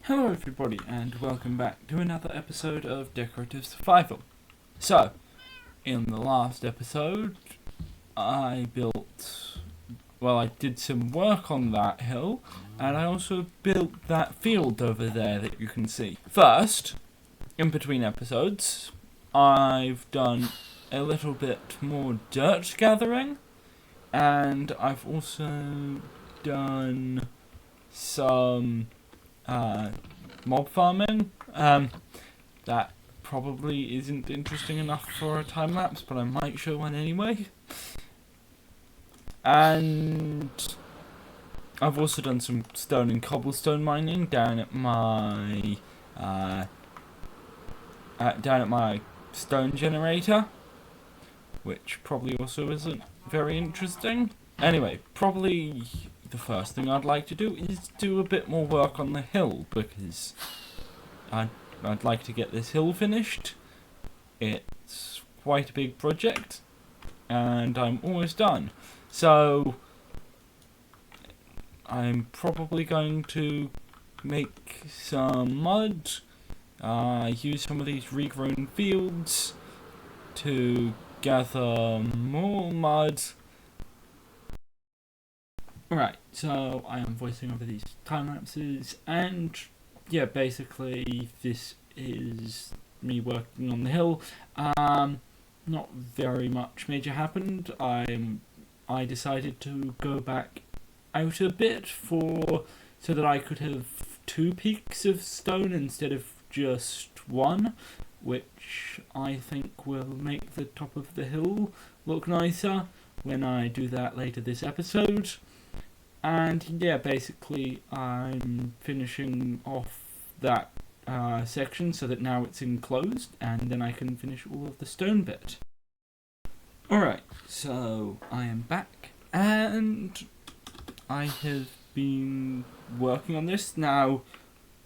Hello everybody and welcome back to another episode of Decorative Survival. So, in the last episode, I did some work on that hill, and I also built that field over there that you can see. First, in between episodes, I've done a little bit more dirt gathering, and I've also done some mob farming. That probably isn't interesting enough for a time lapse, but I might show one anyway. And I've also done some stone and cobblestone mining down at my stone generator, which probably also isn't very interesting. Anyway, probably the first thing I'd like to do is do a bit more work on the hill, because I'd like to get this hill finished. It's quite a big project, and I'm almost done. So, I'm probably going to make some mud, use some of these regrown fields to gather more mud. Right, so I am voicing over these time lapses, and yeah, basically this is me working on the hill. Not very much major happened. I decided to go back out a bit so that I could have 2 peaks of stone instead of just one, which I think will make the top of the hill look nicer when I do that later this episode. And yeah, basically I'm finishing off that section so that now it's enclosed, and then I can finish all of the stone bit. Alright, so I am back, and I have been working on this. Now,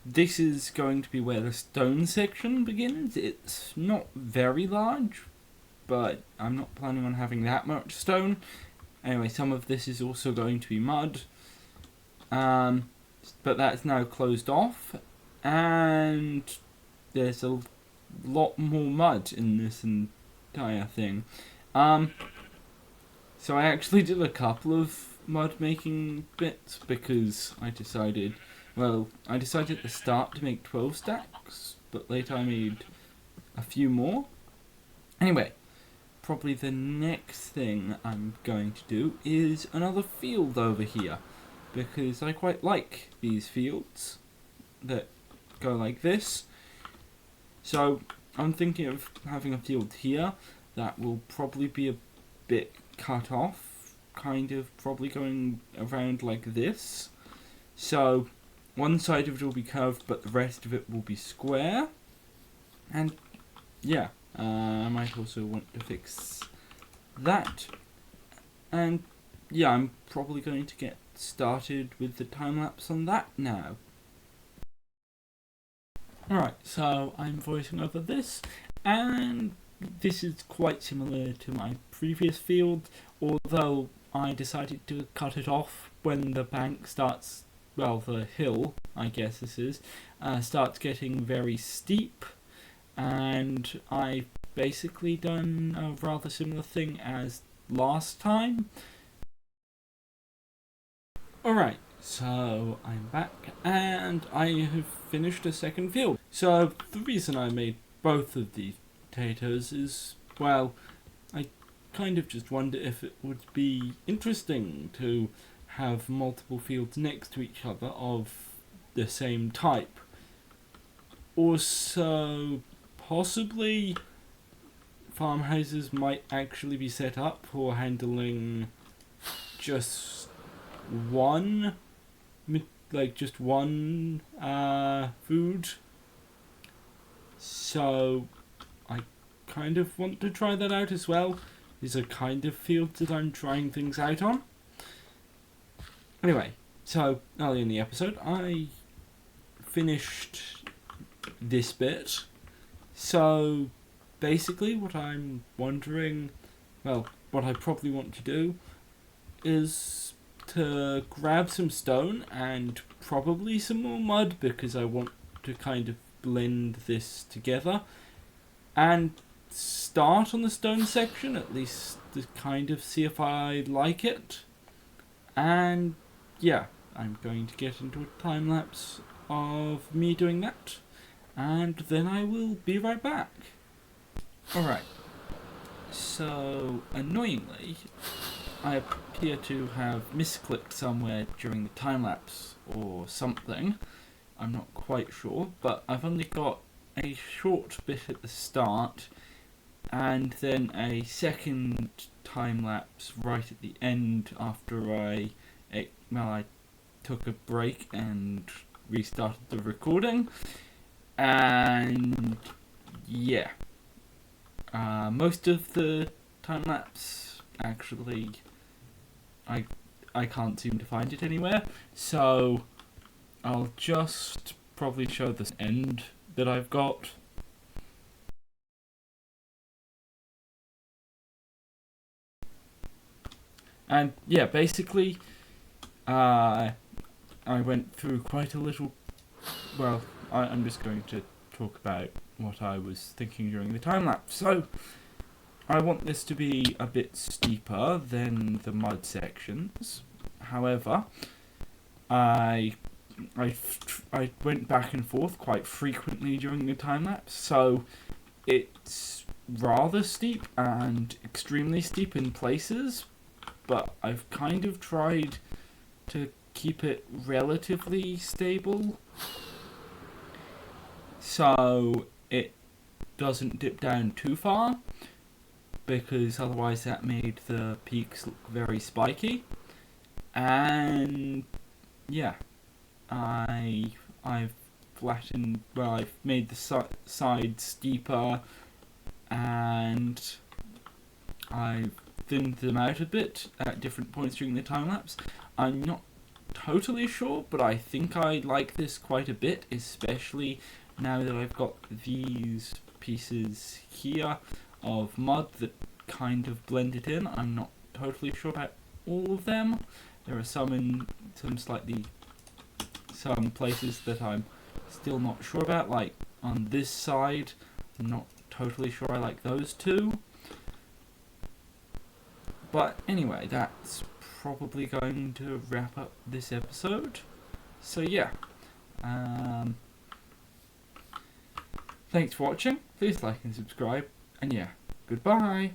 this is going to be where the stone section begins. It's not very large, but I'm not planning on having that much stone. Anyway, some of this is also going to be mud, but that's now closed off, and there's a lot more mud in this entire thing. So I actually did a couple of mud making bits because I decided at the start to make 12 stacks, but later I made a few more. Anyway, probably the next thing I'm going to do is another field over here, because I quite like these fields that go like this. So I'm thinking of having a field here that will probably be a bit cut off, kind of probably going around like this. So one side of it will be curved, but the rest of it will be square. And yeah, I might also want to fix that. And yeah, I'm probably going to get started with the time lapse on that now. Alright, so I'm voicing over this, and this is quite similar to my previous field, although I decided to cut it off when the bank starts, the hill, I guess this is, starts getting very steep, and I've basically done a rather similar thing as last time. Alright, so I'm back, and I have finished a second field. So the reason I made both of these potatoes is, I kind of just wonder if it would be interesting to have multiple fields next to each other of the same type. Also, possibly farmhouses might actually be set up for handling just one food. So I kind of want to try that out as well. These are kind of fields that I'm trying things out on. Anyway, so early in the episode I finished this bit. So basically what I'm wondering, what I probably want to do is to grab some stone and probably some more mud because I want to kind of blend this together and start on the stone section, at least to kind of see if I like it. And yeah, I'm going to get into a time lapse of me doing that, and then I will be right back. Alright, so annoyingly, I appear to have misclicked somewhere during the time lapse or something. I'm not quite sure, but I've only got a short bit at the start and then a second time lapse right at the end after I took a break and restarted the recording. And yeah, most of the time lapse actually I can't seem to find it anywhere, so I'll just probably show this end that I've got. And yeah, basically, I went through quite a little. Well, I'm just going to talk about what I was thinking during the time lapse. So, I want this to be a bit steeper than the mud sections. However, I went back and forth quite frequently during the time lapse, so it's rather steep and extremely steep in places, but I've kind of tried to keep it relatively stable so it doesn't dip down too far, because otherwise that made the peaks look very spiky. And yeah, I've flattened, well, I've made the sides steeper and I've thinned them out a bit at different points during the time lapse. I'm not totally sure, but I think I like this quite a bit, especially now that I've got these pieces here of mud that kind of blend it in. I'm not totally sure about all of them. There are some places that I'm still not sure about, like on this side. I'm not totally sure I like those two. But anyway, that's probably going to wrap up this episode. So yeah, thanks for watching. Please like and subscribe. And yeah, goodbye.